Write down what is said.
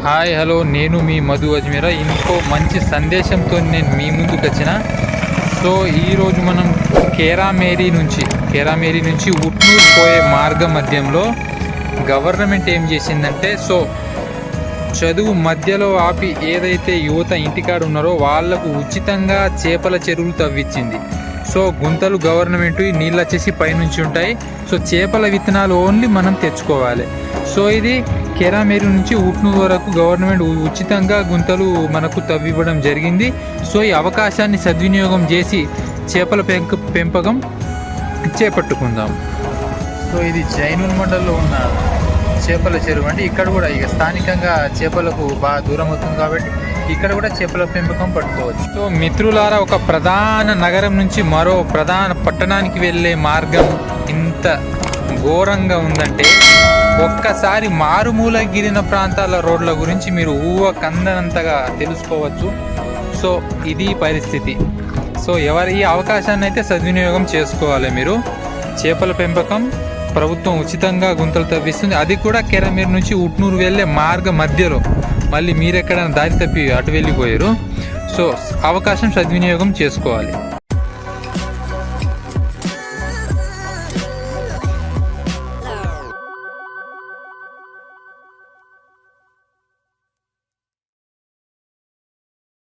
Hi hello, నేను మీ మధు అజ్మీరా. ఇంకో మంచి సందేశంతో నేను మీ ముందుకు వచ్చిన. సో ఈరోజు మనం కేరామేరీ నుంచి ఉట్నూరు పోయే మార్గ మధ్యంలో గవర్నమెంట్ ఏం చేసిందంటే, చదువు మధ్యలో ఆపి ఏదైతే యువత ఇంటికాడ ఉన్నారో వాళ్లకు ఉచితంగా చేపల చెరువులు తవ్వించింది. గుంతలు గవర్నమెంట్, నీళ్ళు వచ్చేసి పైనుంచి ఉంటాయి. చేపల విత్తనాలు ఓన్లీ మనం తెచ్చుకోవాలి. ఇది కేరామేరీ నుంచి ఉట్నూరు వరకు గవర్నమెంట్ ఉచితంగా గుంతలు మనకు తవ్వివ్వడం జరిగింది. ఈ అవకాశాన్ని సద్వినియోగం చేసి చేపల పెంపకం చేపట్టుకుందాం. ఇది జైనూర్ మండల్లో ఉన్న చేపల చెరువు అండి. ఇక్కడ కూడా ఇక స్థానికంగా చేపలకు బాగా దూరం అవుతుంది కాబట్టి ఇక్కడ కూడా చేపల పెంపకం పట్టుకోవచ్చు. మిత్రులారా, ఒక ప్రధాన నగరం నుంచి మరో ప్రధాన పట్టణానికి వెళ్ళే మార్గం ఇంత ఘోరంగా ఉందంటే ఒక్కసారి మారుమూల గిరిన ప్రాంతాల రోడ్ల గురించి మీరు కందనంతగా తెలుసుకోవచ్చు. ఇది పరిస్థితి. ఎవరి ఈ అవకాశాన్ని అయితే సద్వినియోగం చేసుకోవాలి. మీరు చేపల పెంపకం ప్రభుత్వం ఉచితంగా గుంతలు తవ్విస్తుంది. అది కూడా కేరామేరీ నుంచి ఉట్నూరు వెళ్ళే మార్గ మధ్యలో. మళ్ళీ మీరెక్కడైనా దారి తప్పి అటు వెళ్ళిపోయారు. అవకాశం సద్వినియోగం చేసుకోవాలి.